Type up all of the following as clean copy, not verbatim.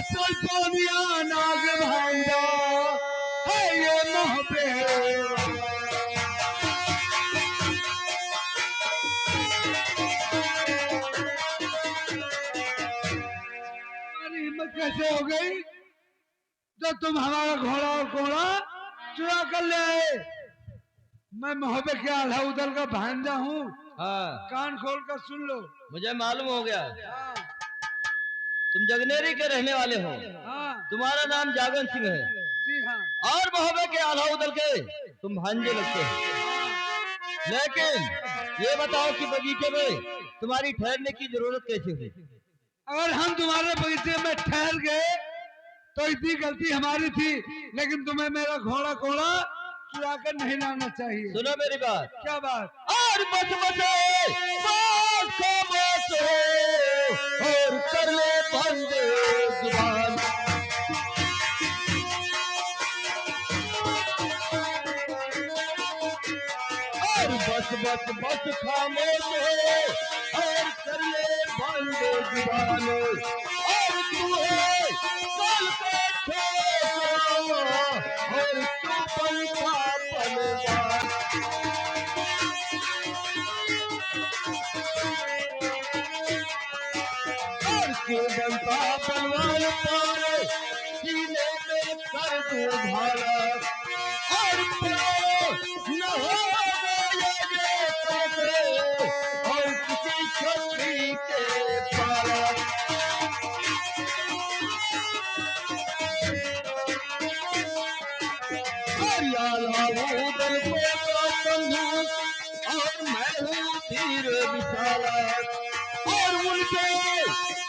पलपोनिया नाग भांजा है ये मोहब्बत। तुम्हारी हिम्मत कैसे हो गई जो तुम हमारा घोड़ा और घोड़ा चुरा कर ले आए? मैं मोहब्बत के आल्हा उदल का भांजा हूँ। हाँ, कान खोल कर सुन लो। मुझे मालूम हो गया हाँ, तुम जगनेरी के रहने वाले हो। हाँ, तुम्हारा नाम जागन सिंह है जी हाँ, और मोहब्बे के आल्हा उदल के तुम भांजे लगते हो। लेकिन ये बताओ कि बगीचे में तुम्हारी ठहरने की जरूरत कैसे हुई? अगर हम तुम्हारे बगीचे में ठहर गए तो इतनी गलती हमारी थी, लेकिन तुम्हें मेरा घोड़ा घोड़ा चुरा कर नहीं लाना चाहिए। सुनो मेरी बात। क्या बात? और बस बसे बात खामोश हो और कर ले बंद जुबान। और बस बस बस खामोश हो और कर ले बंद जुबान। और तू है कल का छोरा और तू पंखा पलवान। और क्यों बनता बलवान पारे सीने में कर दूं भाला। और प्यार न हो गया ये कैसे और किसी छतरी के पाला। और यार हूँ दल को बंधु और मैं हूँ धीर विशाला। और उनसे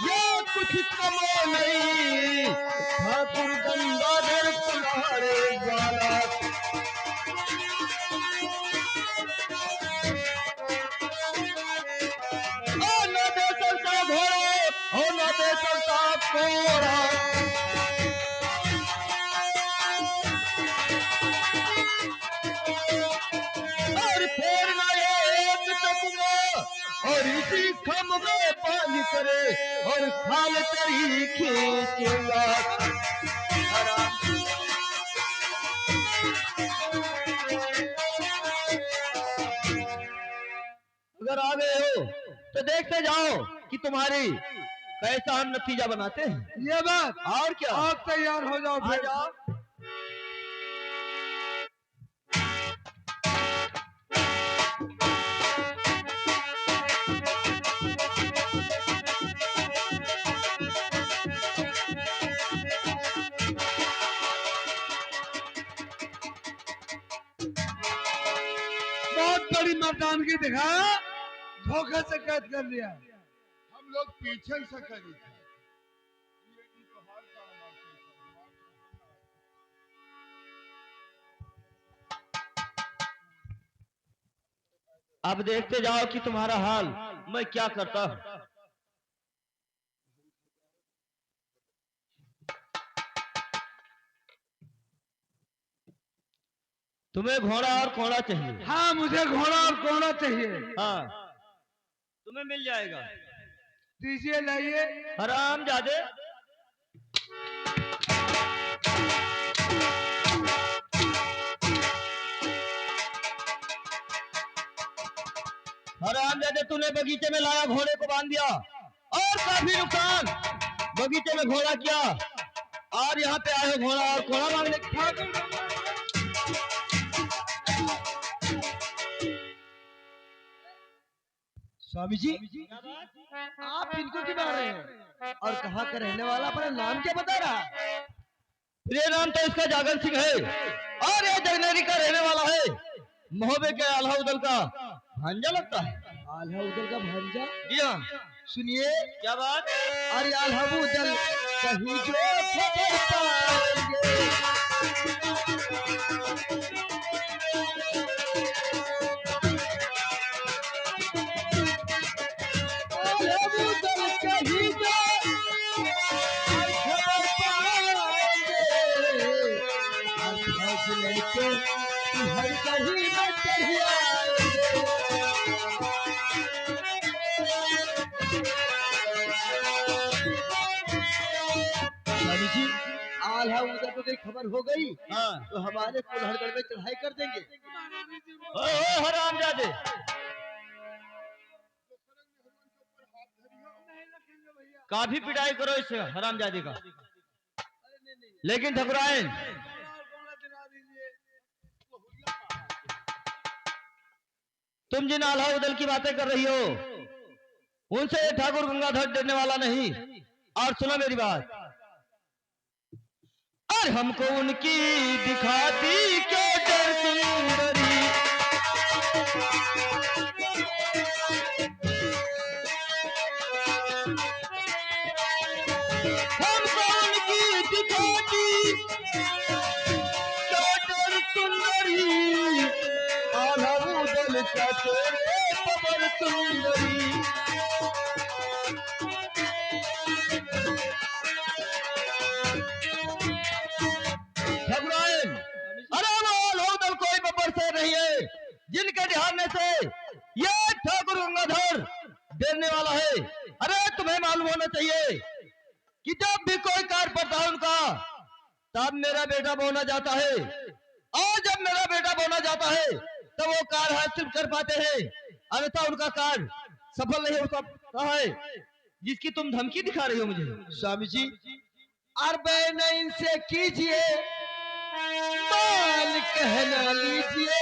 ये कुछ कमो नहीं ठाकुर गंगाधर कुल्हाड़े वाला। ओ न दे चलता घोड़ा ओ न दे चलता घोड़ा। और फिर न एक टकमा और इसी खम में पानी करे और खाल तेरी खींचूंगा। अगर आ गए हो तो देखते जाओ कि तुम्हारी कैसा हम नतीजा बनाते हैं। ये बात। और क्या? आप तैयार हो जाओ आ फिर। जाओ। बहुत बड़ी मर्दानगी दिखाया, धोखे से कैद कर लिया। हम लोग पीछे से करी थे। ये इनको हाल का हमारे अब देखते जाओ कि तुम्हारा हाल मैं क्या करता हूँ। तुम्हें घोड़ा और कोड़ा चाहिए? हाँ, मुझे घोड़ा और कोड़ा चाहिए। हाँ, तुम्हें मिल जाएगा। दीजिए, लाइए। हराम जादे। हराम जादे, तूने बगीचे में लाया घोड़े को बांध दिया और काफी नुकसान। बगीचे में घोड़ा किया और यहाँ पे आए हो घोड़ा और कोड़ा मांगने की। स्वामी जी, आप इनको क्यों मार रहे हैं? और कहाँ का रहने वाला, अपना नाम क्या बता रहा? ये नाम तो इसका जागन सिंह है और ये जगनेरी का रहने वाला है। मोहब्बे के आल्हा उदल का भांजा लगता है। आल्हा उदल का भांजा? जी हाँ। सुनिए। क्या बात? अरे आल्हा उदल कहीं जो खबर पाएंगे। आल्हा उदल कहीं जो खबर पाएंगे। और फौज लेके हर कहीं में चढ़ आएंगे। स्वामी जी आल्हा उधर को कहीं खबर हो गई हाँ तो हमारे कुल्हड़गढ़ में चढ़ाई कर देंगे। महारानी जी ओ हरामजादे, नहीं रखेंगे भैया। काफी पिटाई करो इस हरामजादे का, लेकिन ठकुराइन घोड़ा और घोड़ा दिला दीजिए। तुम जिन आल्हा उदल की बातें कर रही हो उनसे ये ठाकुर गंगाधर डरने वाला नहीं। और सुनो मेरी बात, और हमको उनकी दिखाती क्यों डर सुंदरी, हमको उनकी दिखाती क्यों डर सुंदरी, आल्हा उदल क्या तेरे खबर सुंदरी। घबराएं, अरे वो लोदल कोई बब्बर से नहीं है जिनके ध्यान से ये ठाकुर गंगाधर डरने वाला है। अरे तुम्हें मालूम होना चाहिए कि जब भी कोई कार्य पड़ता है उनका, तब मेरा बेटा बोना जाता है, और जब मेरा बेटा बोना जाता है तब वो कार्य हासिल कर पाते हैं, अन्यथा उनका कार्य सफल नहीं हो सकता है, जिसकी तुम धमकी दिखा रही हो मुझे। स्वामी जी अरबे न इनसे कीजिए मान कहना लीजिए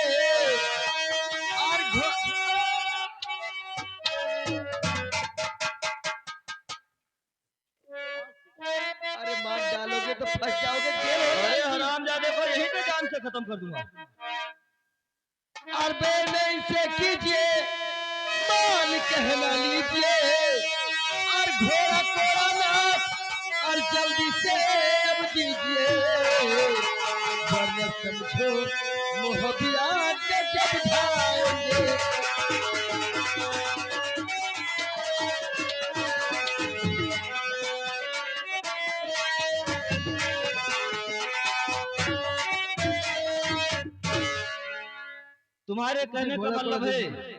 और अरे मार डालोगे तो फंस जाओगे, जेल हो अरे जाएगी। हरामजादे को यहीं पे जान से खत्म कर दूंगा। अरबे न इनसे कीजिए मान कहना लीजिए और घोड़ा कोड़ा नाप और जल्दी से अब दीजिए, वरना समझो मोहबिया जब ढाएंगे। तुम्हारे कहने का घोड़ा मतलब कोड़ा है दे दीजिए।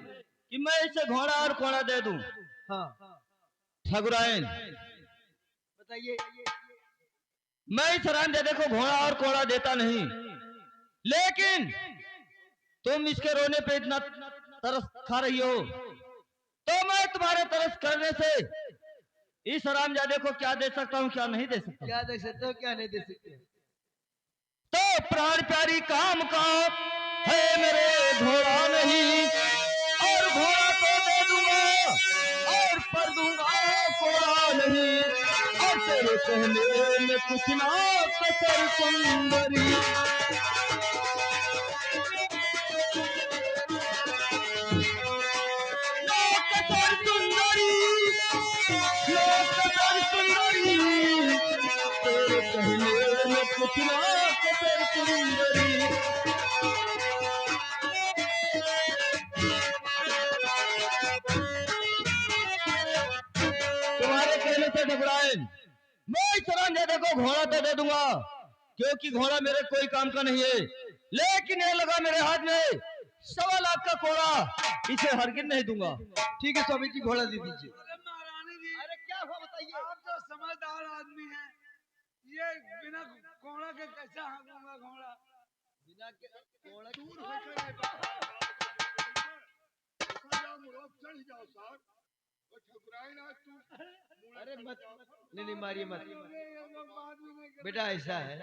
कि मैं इसे घोड़ा और कोड़ा दे दूं। हाँ ठकुराइन, बताइए। मैं इस हरामजादे को घोड़ा और कोड़ा देता नहीं, लेकिन तुम इसके रोने पे इतना तरस खा रही हो, तो मैं तुम्हारे तरस करने से इस हरामजादे को क्या दे सकता हूँ क्या नहीं दे सकता। क्या दे सकते हो क्या नहीं दे सकते। तो प्राण प्यारी काम का है मेरे घोड़ा नहीं, और घोड़ा तो दे दूंगा और पर दूंगा कोड़ा नहीं, और तेरे कहने में कुछ ना कसर सुंदरी। ना कसर सुंदरी, ना कसर सुंदरी, तेरे कहने में कुछ ना कसर सुंदरी। तुम्हारे कहने से ठकुराइन, मैं इस हरामजादे को घोड़ा तो दे दूंगा, क्योंकि घोड़ा मेरे कोई काम का नहीं है, लेकिन ये लगा मेरे हाथ में 1.25 लाख का कोड़ा, इसे हरगिज नहीं दूंगा। ठीक है स्वामी जी घोड़ा दे दीजिए। अरे महारानी जी अरे क्या हुआ बताइए। आप तो समझदार आदमी हैं, ये बिना घोड़ा के कैसा हाँकूंगा घोड़ा। बिना के घोड़ा दूर होकर नहीं बैठा जाओ, मुड़ो चढ़ जाओ साहब। वो ठकुराई ना तू अरे मत नहीं मारिए मत। ये लोग बात भी नहीं करते। बेटा ऐसा है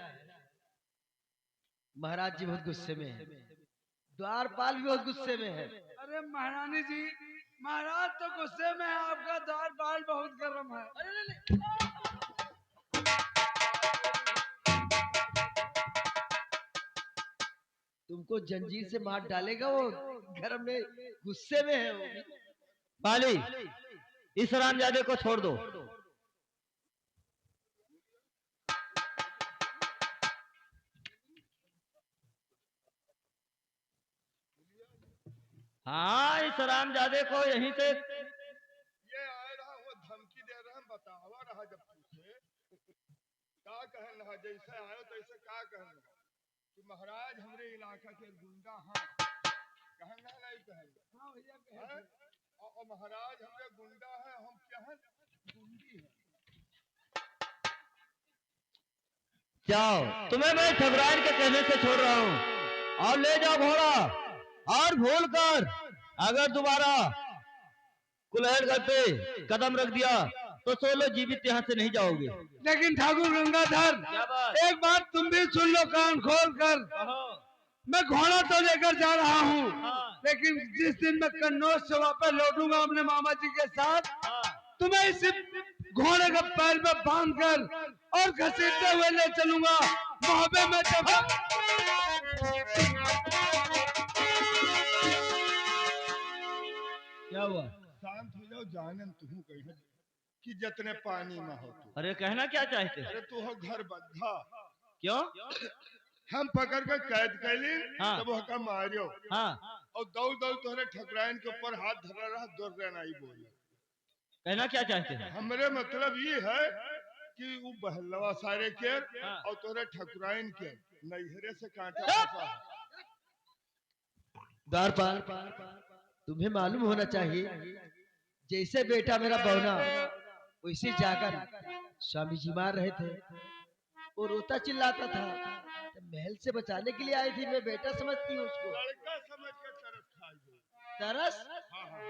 महाराज जी बहुत गुस्से में है, द्वारपाल भी बहुत गुस्से में है। अरे महारानी जी महाराज तो गुस्से में है, आपका द्वार बाल बहुत गर्म है। तुमको जंजीर से मार डालेगा वो, घर में गुस्से में है वो। पाली, इस हरामजादे को छोड़ दो। हाँ, इस हरामजादे को यहीं से ये आए रहा वो धमकी दे रहे हैं, बतावा रहा जब पूछे क्या कहन रहा, जैसे आयो तैसे क्या कहन रहा कि महाराज हमरे इलाका के गुंडा हाँ कहन रहा नहीं कहन रहा। हाँ भैया कहे हैं? थे। और महाराज हमरे गुंडा है, हम कहन गुंडी है। जाओ, तुम्हें मैं ठकुराइन के कहने से छोड़ रहा हूँ और ले जाओ घोड़ा। और भूल कर अगर दोबारा कुल्हड़गढ़ पे कदम रख दिया तो सोलो जीवित यहाँ से नहीं जाओगे। लेकिन ठाकुर गंगाधर, क्या बात? एक बात तुम भी सुन लो कान खोल कर। मैं घोड़ा तो लेकर जा रहा हूँ, हाँ। लेकिन जिस दिन मैं कन्नौज से वापस लौटूंगा अपने मामा जी के साथ, तुम्हें इस घोड़े के पैर में बांध कर और घसीटते हुए ले चलूंगा मोहब्बे में जब। क्या हुआ? शांत हो जाओ, जानन तू कहीं कि जितने पानी में हो तू। अरे कहना क्या चाहते? अरे तू हो घर बंधा, क्यों? हम पकड़ के कैद कैली, हाँ। तब हका मारियो हाँ, और दौड़ दौड़ तोहरे ठकुराइन के ऊपर हाथ धरा रहा, दूर रहना ही बोले। कहना क्या चाहते हैं? हमरे मतलब ये है कि वो बहलवा सारे के हाँ। और तोरे ठकुराइन के नैहरे से कांटा चुप! फंसा है। द्वारपाल, तुम्हें मालूम होना चाहिए, जैसे बेटा मेरा बौना वैसे जाकर स्वामी जी मार रहे थे, वो रोता चिल्लाता था, तो महल से बचाने के लिए आई थी। मैं बेटा समझती हूँ उसको। लड़का समझ के तरस खाई। तरस हाँ हाँ हाँ।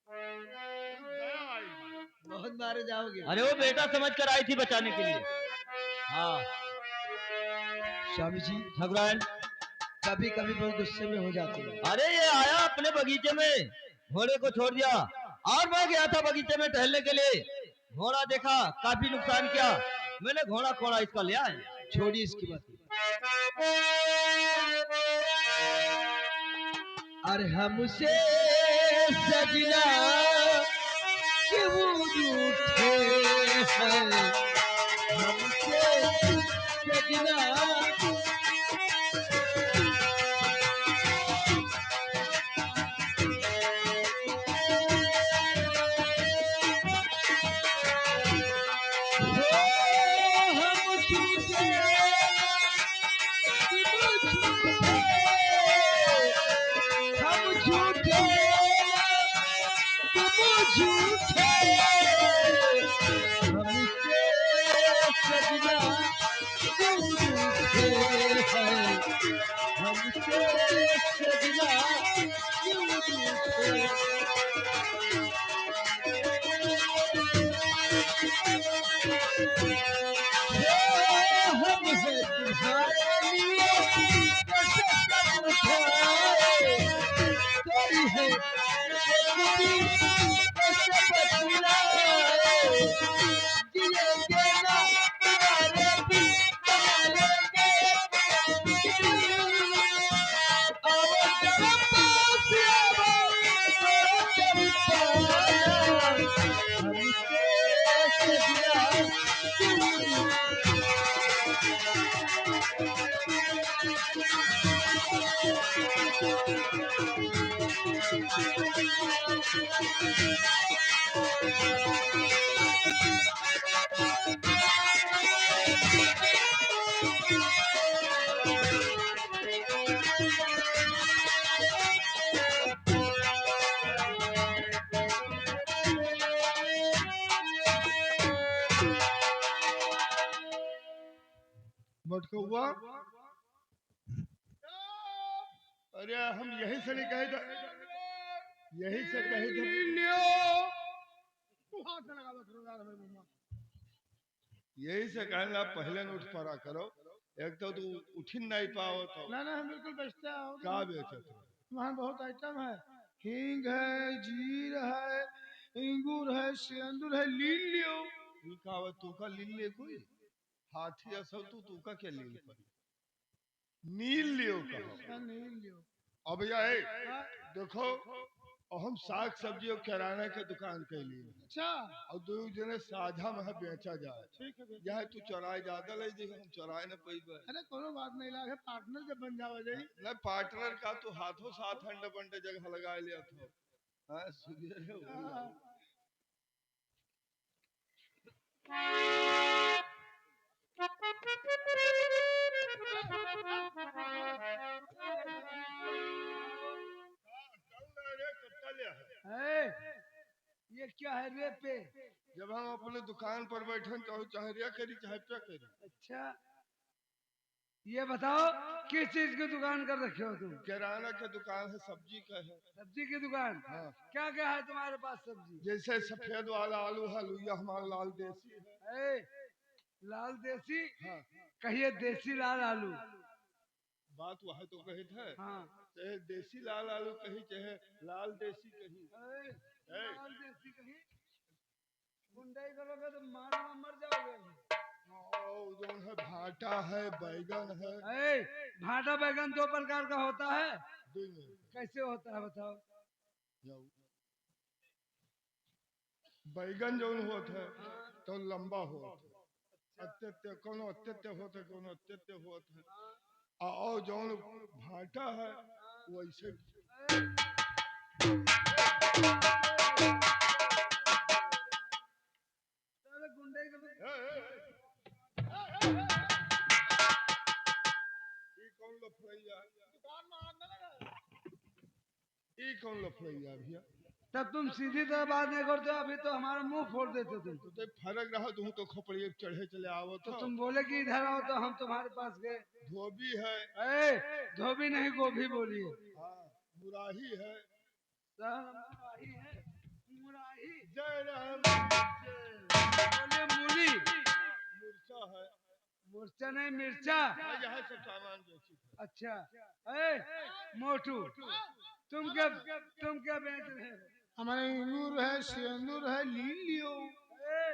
दया आई। बहुत मारे जाओगे। अरे वो बेटा समझ कर आई थी बचाने के लिए। हाँ स्वामी जी ठकुराइन, कभी कभी बहुत गुस्से में हो जाते हैं। अरे ये आया अपने बगीचे में, घोड़े को छोड़ दिया और मैं गया था बगीचे में टहलने के लिए। घोड़ा देखा, काफी नुकसान किया, मैंने घोड़ा खोड़ा इसका ले आया। छोड़िए इसकी बात। अरे हमसे सजना क्यों रूठे हैं, हमसे सजना हम झूठे हम झूठे तुम झूठे हमसे सजना क्यों रूठे हैं, हमसे सजना क्यों रूठे। हम हैं तुम्हारे लिए कैसे कदम उठाए, कोई है बेखुदी कैसे बतलाए, जिएंगे ना तुम्हारे बिन बना लेंगे आओ जरा पास आओ चंपाला, हमसे सजना क्यों। मटकुआ, अरे हम यही से नहीं कहे थे, यही से कहे थे। यही से कहना पहले न उठ पड़ा करो, एक तो तू उठ ही नहीं पाओ तो। ना ना, हम बिल्कुल बेचते हैं। का बेचे थे? वहाँ बहुत आइटम है, हींग है, जीर है, इंगूर है, सिंदूर है, लील लियो। ये का तू का लील ले कोई हाथी असो तू का क्या लील पर नील लियो कहो। नील लियो। अब यह देखो, और हम साग सब्जी और किराना के दुकान के लिए अच्छा, और दो जने साझा में बेचा जाए। ठीक है। यह तू चौराहे ज्यादा ले जी, हम चौराहे न पई। अरे कोनो बात नहीं, लागे पार्टनर जब बन जावे जाई। न पार्टनर का तू हाथों साथ हंडे बंडे जगह लगा लिया था। हाँ सुधीर है वो। है, ये क्या है रे पे? जब हम अपने दुकान पर बैठे तो चाहे रिया करी चाहे क्या करी। अच्छा, ये बताओ किस चीज की दुकान कर रखे हो तुम? किराना की दुकान है, सब्जी का है। सब्जी की दुकान? हाँ। क्या क्या है तुम्हारे पास सब्जी? जैसे सफेद वाला आलू है, लुइया हमारा लाल देसी है। ए, लाल देसी? हाँ। कहिए देसी लाल आलू। बात वह तो कही थे, हाँ। चाहे देसी लाल आलू कही चाहे लाल देसी कही। ए, ए। लाल देसी कहीं गुंडाई करोगे तो मारना मर जाओगे। और जो है भाटा है, बैगन है। ए, भाटा बैगन दो प्रकार का होता है। दो मिनट। कैसे होता है बताओ? जाओ। बैगन जो होता है तो लंबा होता है, अत्यत्य कोनो अत्यत्य होता है, कोनो अत्यत्य होता है। और जो भाटा है वैसे गुंडाई करो। कौन लफड़ैया? ई कौन लफड़ैया भैया? तब तुम सीधी तरह बात नहीं करते हो, अभी तो हमारा मुंह फोड़ देते तुम। तो फर्क रहा, तुम तो खोपड़ी चढ़े चले आओ तो था। तुम बोले कि इधर आओ तो हम तुम्हारे पास गए। धोबी है। ए, धोबी नहीं गोभी बोलिए। हाँ, मुराही है। मुराही है, मुराही। जय राम। बोलिए मूली। मुर्चा है। मुर्चा नहीं, मिर्चा। यहाँ सब सामान बेची। अच्छा। ए, मोटू, तुम क्या बेच रहे हो? हमारे इंगूर है, सिंदूर है, ली लियो। ए,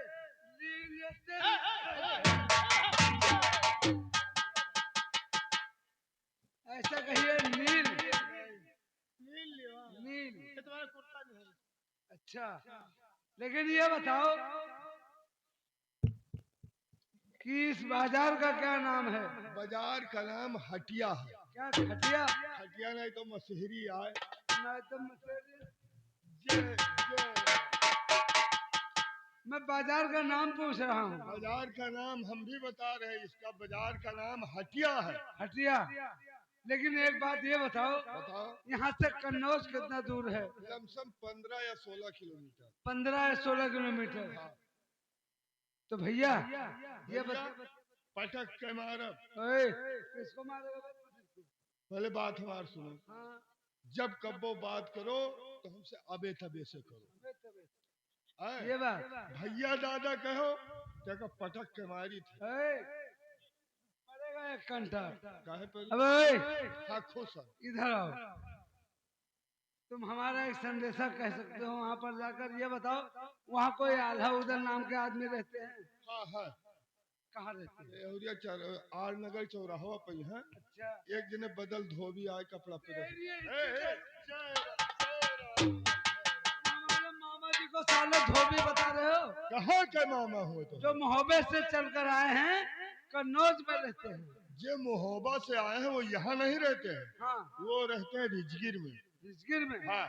लीलियो तेरी। ऐसा कहिए नील। नील। तुम्हारा कुर्ता नहीं है। अच्छा, लेकिन ये बताओ कि इस बाजार का क्या नाम है? बाजार का नाम हटिया है। क्या खटिया? हटिया नहीं तो मशहरी आए। नहीं तो जय जय। मैं बाजार का नाम पूछ रहा हूँ। बाजार का नाम हम भी बता रहे हैं, इसका बाजार का नाम हटिया है। हटिया। लेकिन एक बात ये बताओ, बताओ। यहाँ से कन्नौज कितना दूर है? लमसम 15 या 16 किलोमीटर। 15 या 16 किलोमीटर। हाँ। तो भैया ये भैया, पटक के मारब। किसको मारेगा? पहले बात हमार सुनो। हाँ। जब कब्बो बात करो तो हमसे अबे तबे से करो। आए? ये बात। भैया दादा कहो तो पटक के मारी थी। मरेगा एक घंटा। काहे पर? अब हाँ, खुश है। इधर आओ। तुम हमारा एक संदेशा कह सकते हो। वहाँ पर जाकर ये बताओ, वहाँ कोई आल्हा उदल नाम के आदमी रहते हैं? हाँ हाँ। कहाँ रहते हैं? आर नगर चौराहा पे है। अच्छा। एक जने बदल धोबी आए कपड़ा पे। हमारे मामा जी को साले धोबी बता रहे हो? कहाँ के मामा हो तो? जो मोहब्बत से चलकर आए हैं, कन्नौज में रहते हैं। जो मोहब्बत से आए हैं वो यहाँ नहीं रहते हैं। हाँ। वो रहते हैं रिजगिर में। रिजगिर में? हाँ।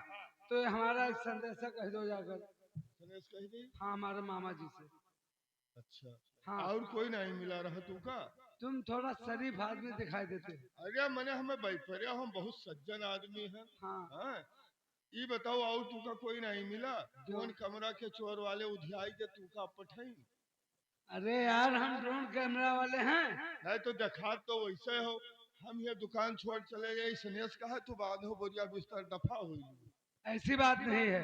तो ये हमारा एक संदेशा कह दो जाकर। संदेश कही दी? हाँ, हमारे मामा जी से। अच्छा। हाँ। और कोई नहीं मिला रहा तू का? तुम थोड़ा शरीफ आदमी दिखाई देते हो। अरे मैंने हमें बैठे हम बहुत सज्जन आदमी हैं। हाँ। हाँ। ये बताओ और तू का कोई नहीं मिला? कौन कमरा के चोर वाले उधियाई दे तू का पठाई? अरे यार, हम ड्रोन कैमरा वाले हैं। नहीं तो देखा तो वैसे हो। हम ये दुकान छोड़ चले गए, सनेश कहा तू बांधो बोरिया बिस्तर दफा हुई। ऐसी बात नहीं है।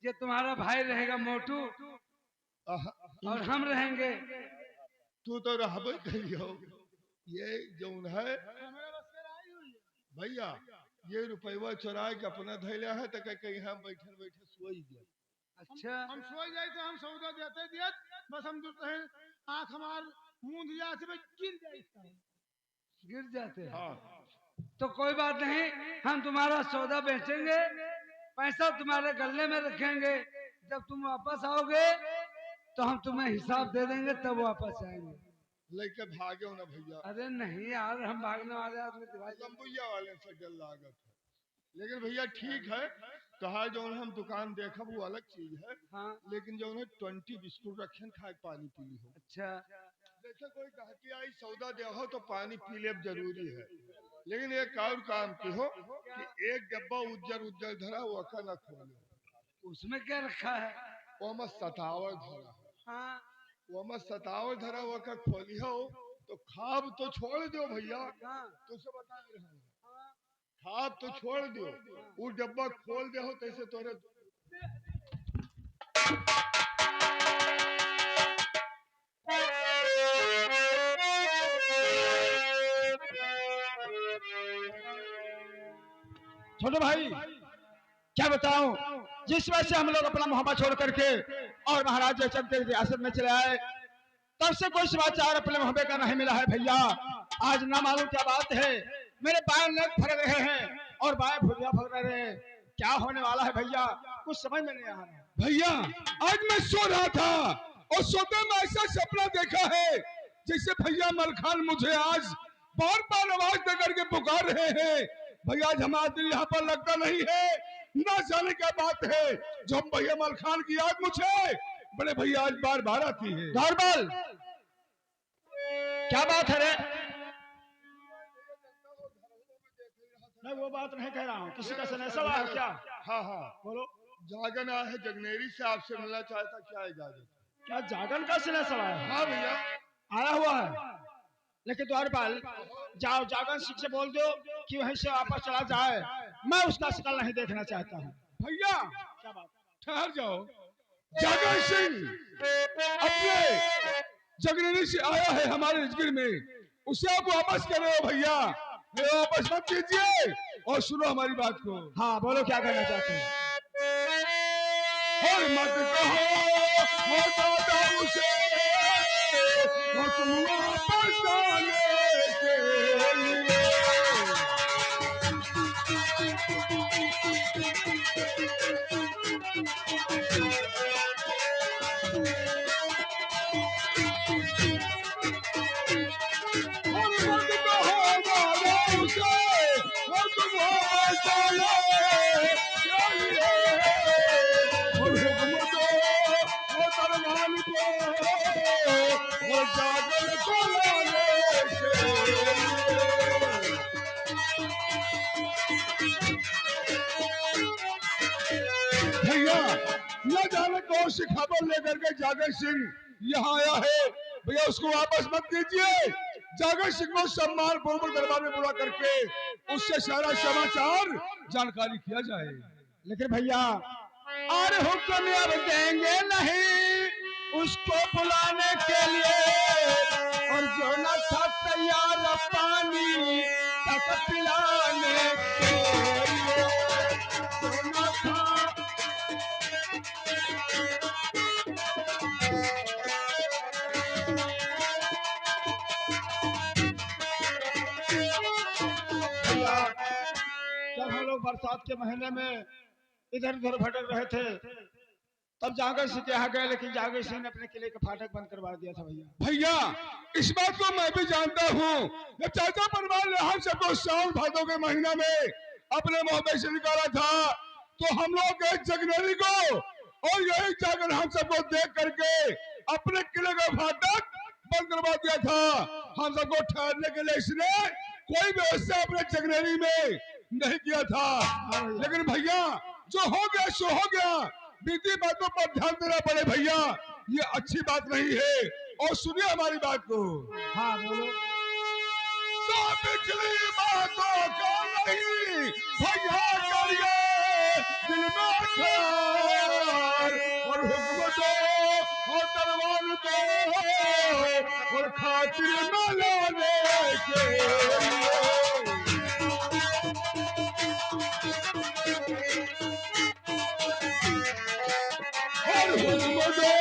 ये तुम्हारा भाई रहेगा मोटू और हम रहेंगे। तू तो रहबे करियो। ये जो है भैया, ये रुपया चुरा के अपना धैले है तो कहीं हम बैठे बैठे सोई गए। अच्छा। हम सोई जाए तो हम सौदा देते दिए, बस हम जो है आँख हमार मुंह दिया से गिर जाते हैं। हाँ। तो कोई बात नहीं, हम तुम्हारा सौदा बेचेंगे, पैसा तुम्हारे गले में रखेंगे। जब तुम वापस आओगे तो हम तुम्हें हिसाब दे देंगे, तब वापस आएंगे। लेके भागे ना भैया। अरे नहीं यार, हम भागने वाले आदमी लंबुया वाले से डर लागत है। लेकिन भैया ठीक है, कहा जो हम दुकान देखा वो अलग चीज है। हाँ। लेकिन जो 20 बिस्कुट रखे खाए पानी पी ली हो। अच्छा। जैसे कोई कहती आई सौदा दे हो तो पानी पी ले जरूरी है। लेकिन एक और काम की हो कि एक डब्बा उज्जर उज्जर धरा वो का न खोले। उसमें क्या रखा है? वो में सतावर धरा है। हाँ। वो में सतावर धरा वो का खोली हो तो खाब तो छोड़ दो भैया, हाँ, तुझसे बता रहे हैं, खाब तो छोड़ दो, वो डब्बा खोल दे हो तैसे तोरे। छोटे भाई क्या बताऊं, जिस वजह से हम लोग अपना मोहब्बत छोड़ करके और महाराज जयचंद के रियासत में चले आए, तब से कोई समाचार अपने मोहब्बत का नहीं मिला है भैया। आज ना मालूम क्या बात है, मेरे बाएं नग फर रहे हैं और बाएं भुजा फर रहे हैं। क्या होने वाला है भैया, कुछ समझ में नहीं आ रहा। भैया आज मैं सो रहा था और सोते में ऐसा सपना देखा है जैसे भैया मलखान मुझे आज बार बार आवाज दे करके पुकार रहे हैं। भैया आज हमारा दिल यहाँ पर लगता नहीं है, ना जाने क्या बात है जो हम भैया मलखान की याद मुझे बड़े भैया आज बार बार आती है। नॉर्मल क्या बात है रे? मैं वो बात नहीं कह रहा हूँ, किसी का सनेसा है क्या? हाँ हाँ बोलो। जागन आया है जगनेरी से, आपसे मिलना चाहता, क्या इजाजत? क्या जागन का सनेसा है? हाँ भैया आया हुआ है, लेकिन द्वारपाल जाओ जागन सिंह से बोल दो कि वहीं से वापस चला जाए, मैं उसका शकल नहीं देखना चाहता हूँ। भैया क्या बात? ठहर जाओ, जागन सिंह अपने जगनेरी से आया है हमारे रिजगिर में, उसे आप वापस कर रहे हो भैया, वापस मत कीजिए और सुनो हमारी बात को। हाँ बोलो क्या कहना चाहते हैं? और मत कहो हो दादा उसे वो तुम वापस आने के लिए। और मत कहो दादा उसे वो तुम वापस आने के लिए। और हुक्म दो वो दरबान को वो जागल को लाने के लिए। भैया न जाने कौन सी खबर लेकर के जागर सिंह यहाँ आया है, भैया उसको वापस मत कीजिए। जागर सिंह को सम्मान पूर्वक दरबार में बुला करके उससे सारा समाचार जानकारी किया जाए। लेकिन भैया अरे हुक्म अब देंगे नहीं उसको बुलाने के लिए, और जो न था तैयार पानी तक पिलाने के लिए, जो न था। भैया जब हम लोग बरसात के महीने में इधर उधर भटक रहे थे, तब जागर सिंह के यहाँ गए, लेकिन जागर सिंह ने अपने किले का फाटक बंद करवा दिया था भैया। भैया इस बात को मैं भी जानता हूँ, जब चाचा परिवार ने हम सबको सावन भादों के महीना में अपने मोहब्बत से निकाला था, तो हम लोग गए जगनेरी को और यही जाकर हम सबको देख करके अपने किले का फाटक बंद करवा दिया था। हम सबको ठहरने के लिए इसने कोई व्यवस्था अपने जगनेरी में नहीं किया था। लेकिन भैया जो हो गया सो हो गया, बीती बातों पर ध्यान देना पड़े भैया, ये अच्छी बात नहीं है। और सुनिए हमारी बात को। हाँ बोलो। तो पिछली बातों का नहीं भैया करिए दिल में ख्याल, और हुक्म दो और दरबार दो और खातिर न लाने के लिए। और हुक्म दो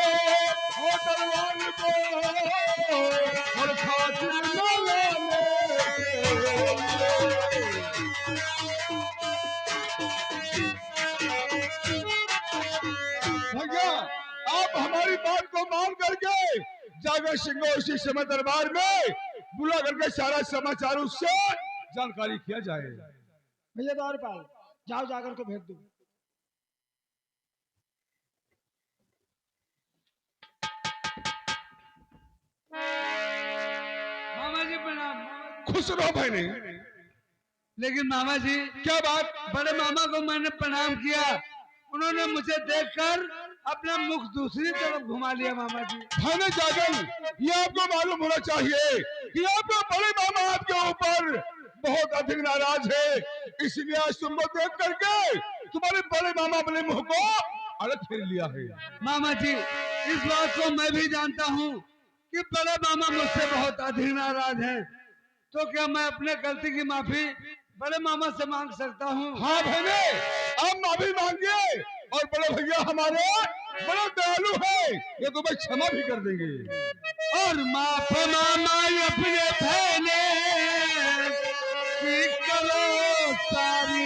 और दरबार दो और खातिर न लाने के लिए। भैया आप हमारी बात को मान करके जागर सिंह को उसी समय दरबार में बुला करके सारा समाचार उससे जानकारी किया जाए। भैया द्वारपाल जाओ जागर को भेज दो। मामा जी प्रणाम। खुश रहो भाई नहीं। लेकिन मामा जी क्या बात? बड़े मामा को मैंने प्रणाम किया, उन्होंने मुझे देखकर अपना मुख दूसरी तरफ घुमा लिया मामा जी। भाने जागल, ये आपको मालूम होना चाहिए कि आपके बड़े मामा आपके ऊपर बहुत अधिक नाराज है, इसलिए आज तुमको देख करके तुम्हारे बड़े मामा अपने मुंह को अलग फेर लिया है। मामा जी, इस बात को मैं भी जानता हूँ कि बड़े मामा मुझसे बहुत अधिक नाराज हैं, तो क्या मैं अपने गलती की माफी बड़े मामा से मांग सकता हूँ? हाँ बहने, आप माफी मांगिए और बड़े भैया हमारे बड़े दयालु है, ये तुम्हें क्षमा भी कर देंगे। और माफ मामा अपने बहने की करो सारी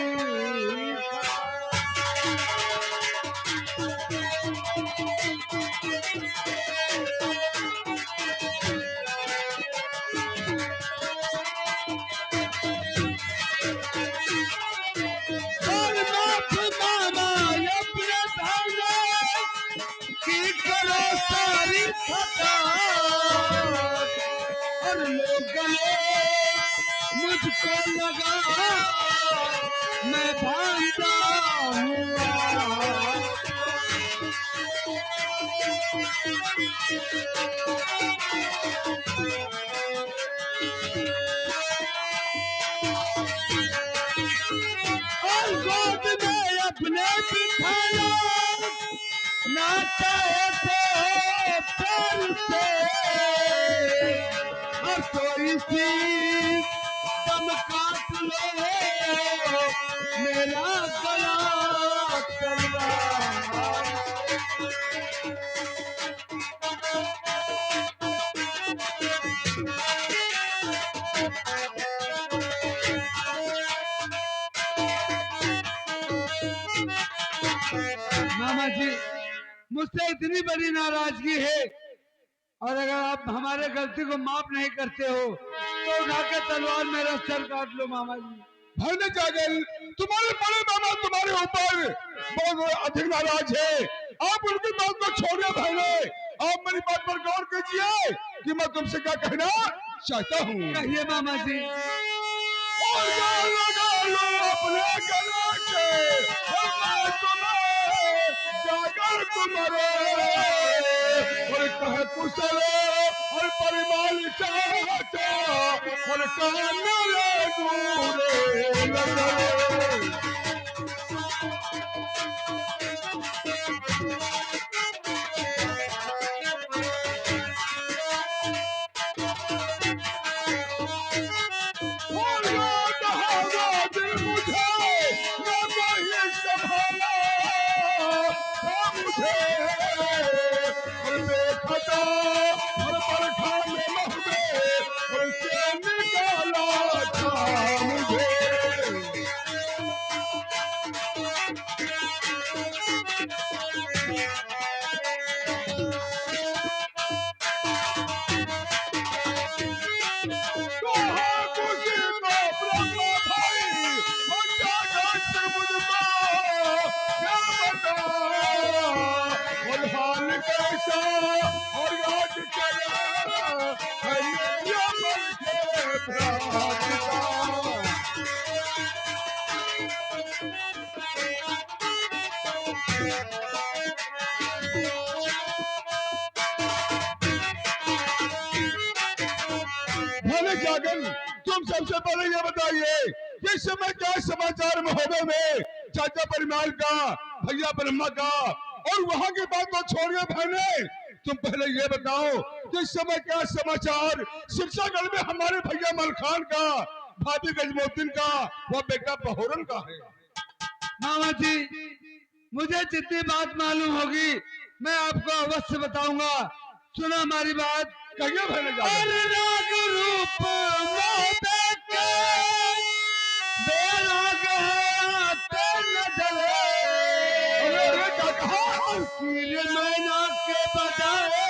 और माफ मामा अपने बहने की करो सारी खता और लोगों मुझको लगा मैं भांजा हुआ। और गोद में अपने बिठाना ना चाहे तो प्यार से और कोई सी दम काट लो मेरा गला तलवार। मामा जी, मुझसे इतनी बड़ी नाराजगी है और अगर आप हमारे गलती को माफ नहीं करते हो तो उठा के तलवार मेरा सर काट लो मामा जी। भाने जागल, तुम्हारे बड़े मामा तुम्हारे ऊपर बहुत अधिक नाराज है, आप उनकी बात को छोड़िए बहने, आप मेरी बात पर गौर कीजिए कि मैं तुमसे क्या कहना चाहता हूँ। कहिए मामा जी। और गाल लगा लो अपने गले से और मैं तुम्हें जागर तुम्हारे और कह कुशल और परिमाण चाचा और कान रे दूरे नजर। और याद होगा दिल मुझे मैं वही संभाला था मुझे और बेखता और बरखा में महबे और से निकाला था मुझे। तो हाँ खुशी को ब्रह्म भाई और जागत मुझको क्या बता और हाल कैसा और आज चला है मेरा मन के भ्रात का। भले जागन, तुम सबसे पहले ये बताइए कि इस समय क्या समाचार महोदय में चाचा परिमाल का, भैया ब्रह्मा का और वहां की बात को छोड़िए बहने, तुम पहले ये बताओ कि इस समय क्या समाचार शिक्षागढ़ में हमारे भैया मलखान का, भाभी गजमोद्दीन का, वह बेटा बहोरन का है। मामा जी, मुझे जितनी बात मालूम होगी मैं आपको अवश्य बताऊंगा। सुनो हमारी बात। कहिए भले और जागन। राग रूप मोहब्बत के बेराग है आते न जले अरे अरे क्या कहा? और तीर मैना के बजाए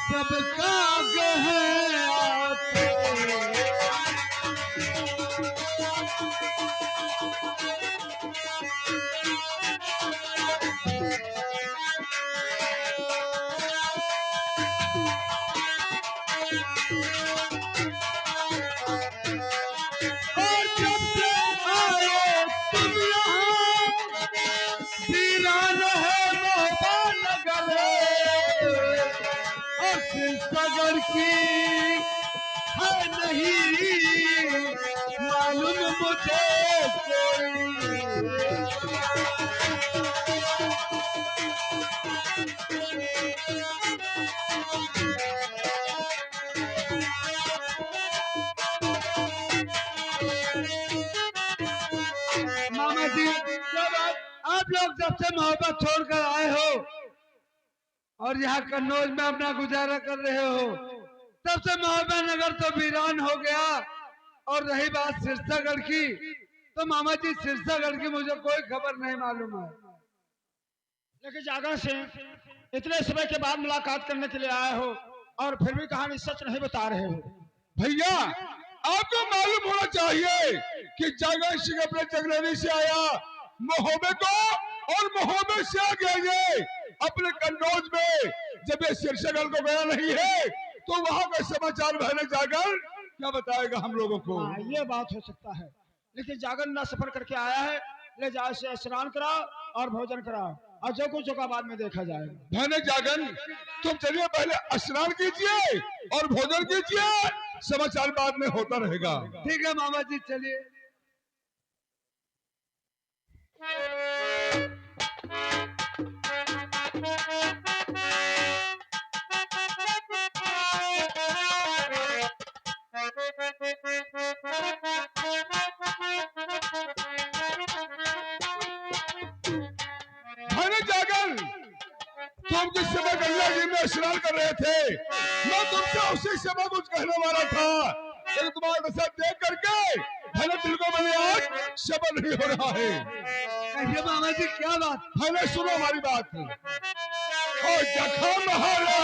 सबका गहे आते। और जब से आए तुम यहाँ वीरान है मुझे कोई। मामा जी जब आप लोग जब से मोहब्बत छोड़कर आए हो और यहाँ कन्नौज में अपना गुजारा कर रहे हो, तब से मोहब्बत नगर तो वीरान हो गया। और रही बात सिरसागढ़ की, तो मामा जी सिरसागढ़ की मुझे कोई खबर नहीं मालूम है। लेकिन जागरण से इतने समय के बाद मुलाकात करने के लिए आए हो और फिर भी कहानी सच नहीं बता रहे हो। भैया आपको मालूम होना चाहिए कि जागरण सिंह अपने जगलैनी से आया मोहब्बे को, और मोहब्बे से आ गया ये अपने कन्नौज में। जब ये सिरसागढ़ को गया नहीं है तो वहां का समाचार बहने जागर क्या बताएगा हम लोगों को। हाँ, ये बात हो सकता है, लेकिन जागरण ना सफर करके आया है। ले जाओ से स्नान कराओ और भोजन कराओ, और जो कुछ होगा बाद में देखा जाएगा। बहने जागन तुम चलिए पहले स्नान कीजिए और भोजन कीजिए, समाचार बाद में होता रहेगा। ठीक है मामा जी चलिए। बहने जागन तुम जिस समय गंगा जी में स्नान कर रहे थे, मैं तुमसे उसी समय कुछ कहने वाला था, लेकिन तुम्हारा दशा देख करके भले दिल को मैंने आज सबर नहीं हो रहा है। कहिए मामा जी क्या बात। भले सुनो हमारी बात। ओ जखम हरे,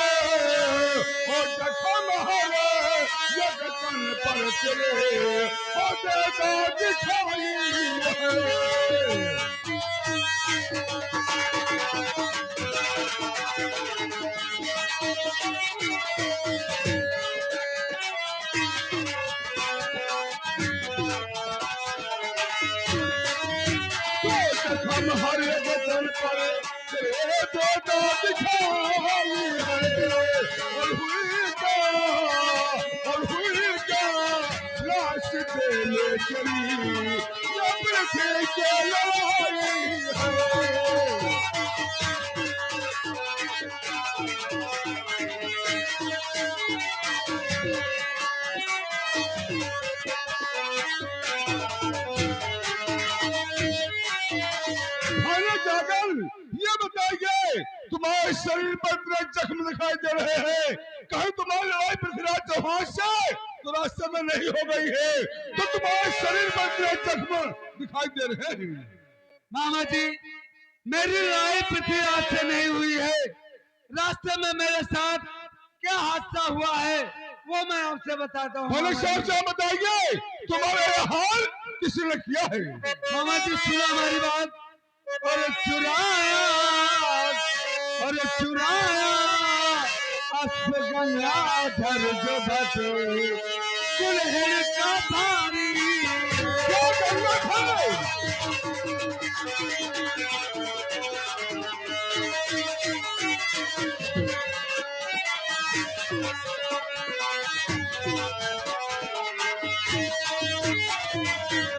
ओ जखम हरे, ये गगन पर तेरे ओ देगा दिखाई है। हम हर बदन पर तेरे दो दांत दिखाई है। और हुई क्या लाश देने चली, या पृथ्वी के लड़ाई है। भाई जागल ये बताइए तुम्हारे शरीर पर इतने जख्म दिखाई दे रहे हैं, कहीं तुम्हारी लड़ाई पृथ्वीराज चौहान से तो रास्ते में नहीं हो गई है, तो तुम्हारे शरीर पर इतने जख्म दिखाई दे रहे हैं। मामा जी मेरी लड़ाई पृथ्वीराज से नहीं हुई है। रास्ते में मेरे साथ क्या हादसा हुआ है वो मैं आपसे बताता हूँ। भले मामा शौर जी। से बताइए तुम्हारा ये हाल किसी ने किया है। मामा जी सुनो हमारी बात। और चुराया, और चुराया अश्व गंगाधर जो बटे कुल्हड़ का भारी। क्या करना था?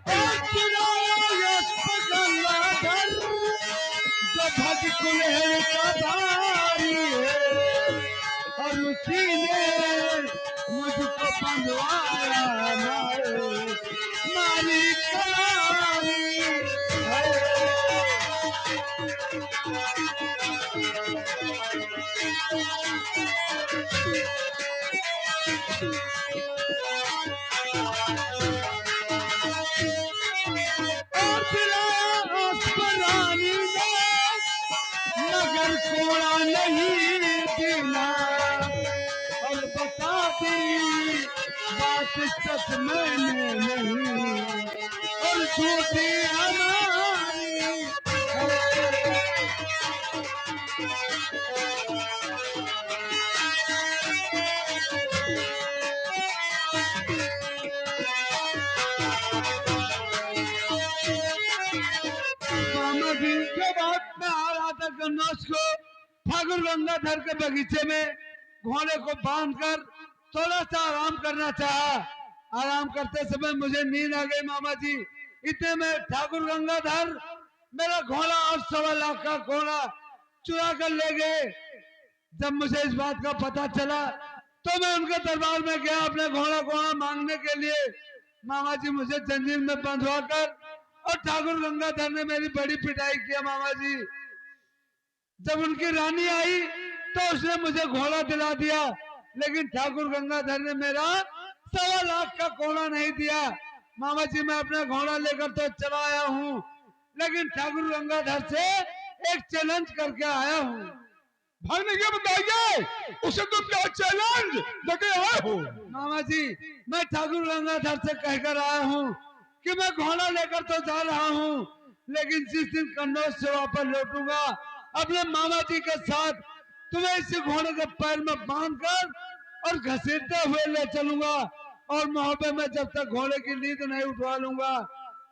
और चुराया अश्व गंगाधर जो भज कुल्हड़ का भारी है। और उसी ने मुझको बंधवाया मारी कलारी है। और फिराया रानी ने मगर कोड़ा नहीं देना। और बता दी बात सच मैंने नहीं, और झूठी हमारी है। मामा जी के बाद में आ रहा था कन्नौज को, ठाकुर गंगाधर के बगीचे में घोड़े को बांधकर थोड़ा सा आराम करना चाहा। आराम करते समय मुझे नींद आ गई मामा जी। इतने में ठाकुर गंगाधर मेरा घोड़ा और 1.25 लाख का घोड़ा चुरा कर ले गए। जब मुझे इस बात का पता चला तो मैं उनके दरबार में गया अपने घोड़ा मांगने के लिए। मामा जी मुझे जंजीर में बंधवा कर और ठाकुर गंगाधर ने मेरी बड़ी पिटाई किया मामा जी। जब उनकी रानी आई तो उसने मुझे घोड़ा दिला दिया, लेकिन ठाकुर गंगाधर ने मेरा 1.25 लाख का घोड़ा नहीं दिया। मामा जी मैं अपना घोड़ा लेकर तो चला आया हूँ, लेकिन ठाकुर गंगाधर से एक चैलेंज करके आया हूँ। भाई ने ये बताइए उसे तुम क्या चैलेंज लेके आए हो? मामा जी मैं ठाकुर गंगाधर से कहकर आया हूँ कि मैं घोड़ा लेकर तो जा रहा हूँ, लेकिन जिस दिन कन्नौज से वापस लौटूंगा अपने मामा जी के साथ तुम्हें इसी घोड़े के पैर में बांध कर और घसीटते हुए ले चलूंगा, और मोहब्बत में जब तक घोड़े की नींद नहीं उठवा लूंगा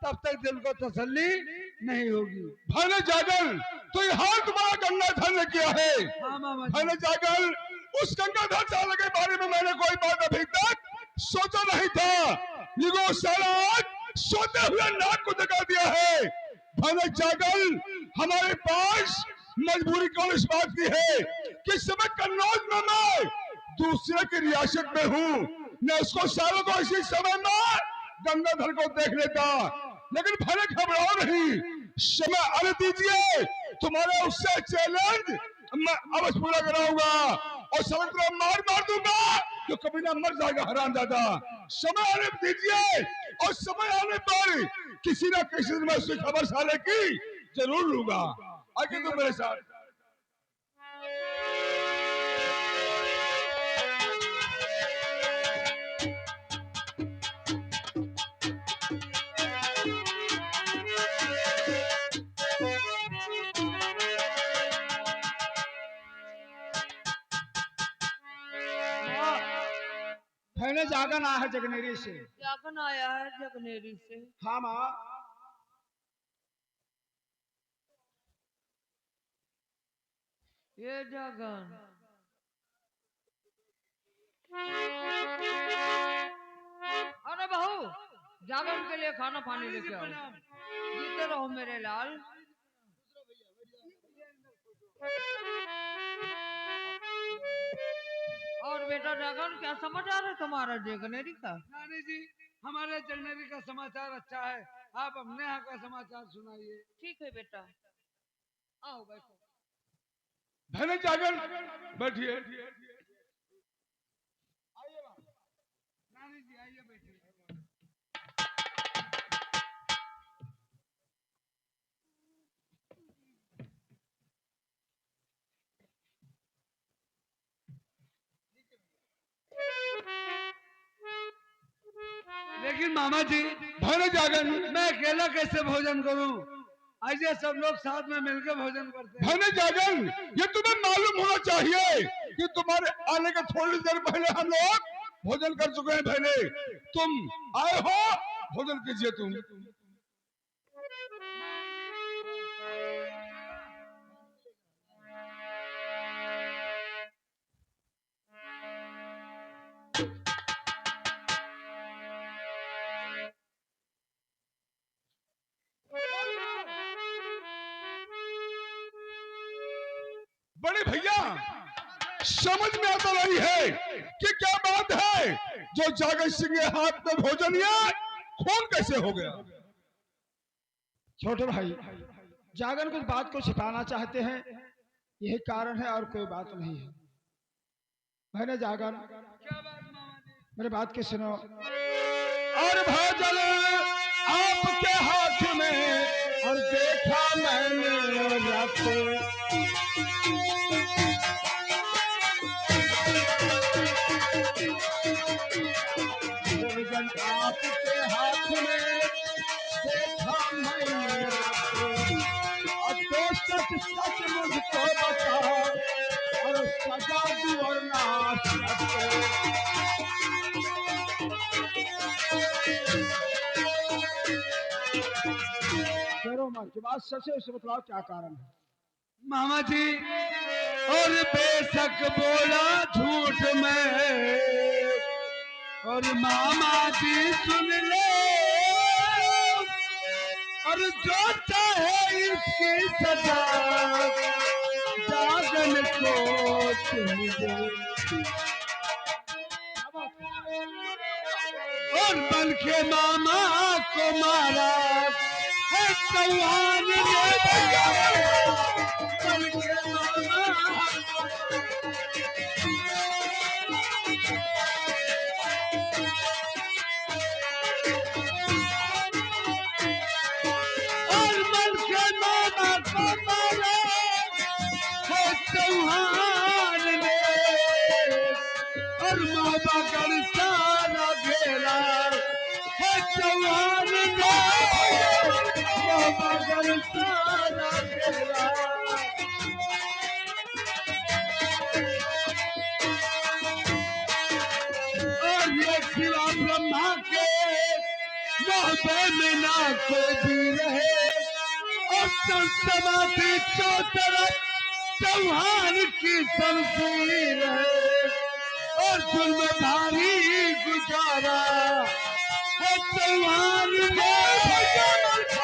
तब तक दिल को तसल्ली नहीं होगी। भाई ने जागल तो ये हाल तुम्हारा गंगाधर ने किया है। हाँ मामा भाई जी। ने जागल उस गंगाधर साले के बारे में मैंने कोई बात अभी तक सोचा नहीं था, लेकिन वो साला आज सोते हुए नाक को जगा दिया है। भाई ने जागल हमारे पास मजबूरी कौन इस बात की है कि इस समय कन्नौज में मैं दूसरे की रियासत में हूँ, मैं उसको सालों को इसी समय में गंगाधर को देख लेता, लेकिन भले घबराओ नहीं, समय आने दीजिए, तुम्हारे उससे चैलेंज मैं अवश्य पूरा कराऊंगा और सब तरह मार मार दूंगा जो कभी ना मर जाएगा हरामजादा। समय आने दीजिए और समय आने पर किसी ना किसी दिन मैं उसकी खबर साले की जरूर लूंगा। आगे तुम मेरे साथ। पहले जागन आया है जगनेरी से। जागन आया है जगनेरी से। हाँ माँ। ये जागन अरे बहू जागन के लिए खाना पानी लेके आओ। जीते रहो मेरे लाल। और बेटा जागन क्या समाचार है तुम्हारा जगनेरी का? नानी जी हमारे जगनेरी का समाचार अच्छा है, आप अपने यहाँ का समाचार सुनाइए। ठीक है बेटा, आओ बैठो। भले जागल बैठिए। नानी जी आइए बैठिए। लेकिन मामा जी भले जागल मैं अकेला कैसे भोजन करूं? आइए सब लोग साथ में मिलकर भोजन करते हैं। भले जागल ये तुम्हें मालूम होना चाहिए कि तुम्हारे आने के थोड़ी देर पहले हम लोग भोजन कर चुके हैं। भले तुम आए हो, भोजन कीजिए तुम। बड़े भैया समझ में आता नहीं है कि क्या बात है जो जागल सिंह के हाथ में भोजन या खून कैसे हो गया? छोटे भाई जागन कुछ बात को छिपाना चाहते हैं, यही कारण है और कोई बात नहीं है। मैंने जागन क्या बात मामा जी? मेरे बात की सुनो। और भोजन आपके हाथ में और देखा मैंने रख भोजन आपके हाथ में देखा मैंने अब तो सच सच मुझको बता और सजा दी वरना करो मत, जो बात सच है उसे बतलाओ क्या कारण है। मामा जी और बेशक बोला झूठ में और मामा जी सुन ले, और जो चाहे इसकी सजा जागन को तुम दे। और बल के मामा को मारा है चौहान ने भैया, बल के मामा। और बल के मामा को मारा है चौहान ने, और मामा कर सारा घेरा है चौहान ने, मामा कर सारा घेरा। और ये शिवा ब्रह्मा के मोहब्बत में ना कोई भी रहे, और समाधि चौतरफ चौहान की शमशीर है, और जुल्म भारी गुजारा है चौहान ने भैया भारी।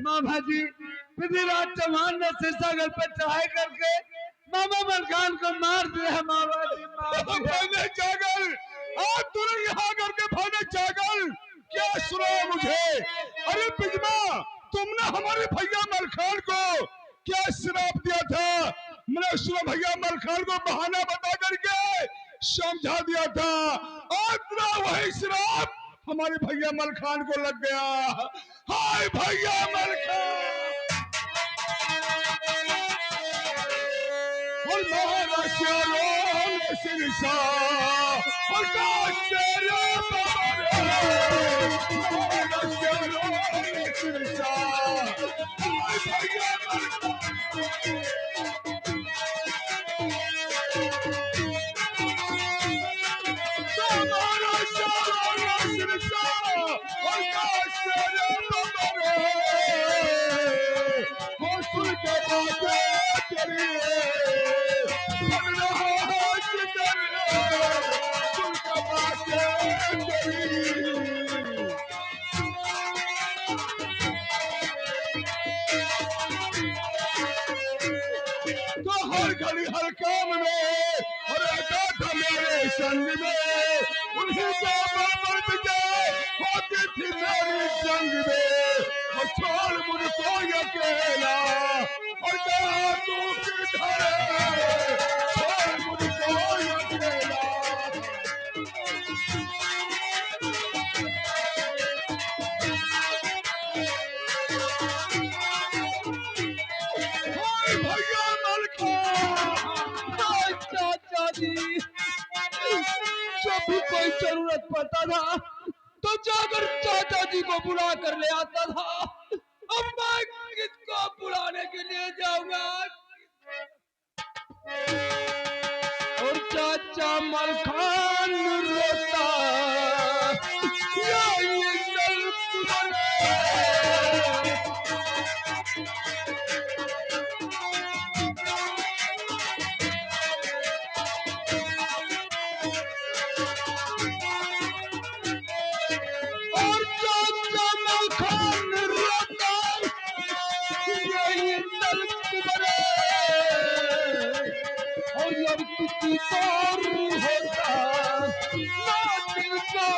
मामा जी पृथ्वीराज चौहान ने सिरसागर पे चढ़ाई करके मामा मलखान को मार दिया है। मामा जी मार दिया। भाने जागल, आज तूने यहाँ करके भाने जागल, क्या सुना मुझे? अरे बिजमा, तुमने हमारे भैया मलखान को क्या श्राप दिया था? मैंने सुना भैया मलखान को बहाना बता करके समझा दिया था, आज तेरा वही श्राप हमारे भैया मलखान को लग गया। हाय भैया मलखान, और महाराज श्यालों ने सिरसा, और काश्मीर महाराज श्यालों ने सिरसा। हाय भैया मलखान, महाराज श्यालों ने सिरसा, और काश्मीर वो सुन के बातें तेरी सुन रहा है जिगर, सुन के बातें तेरी। तो हर घड़ी हर काम में और रहता था मेरे संग में, उन्हीं का बराबर विजय होती थी मेरी जंग में। और छोड़ मुझको अकेला, और कहा तू किधर है, छोड़ मुझको अकेला। हाय भैया मलखान, चाचा जी, जब भी कोई जरूरत पड़ता था तो जाकर चाचा जी को बुला कर ले आता था। अब मैं किसको बुलाने के लिए जाऊंगा? और चाचा मलखान रोता, ये दल और चाचा मलखान रोता, ये दल और अब किसी और होता ना दिल को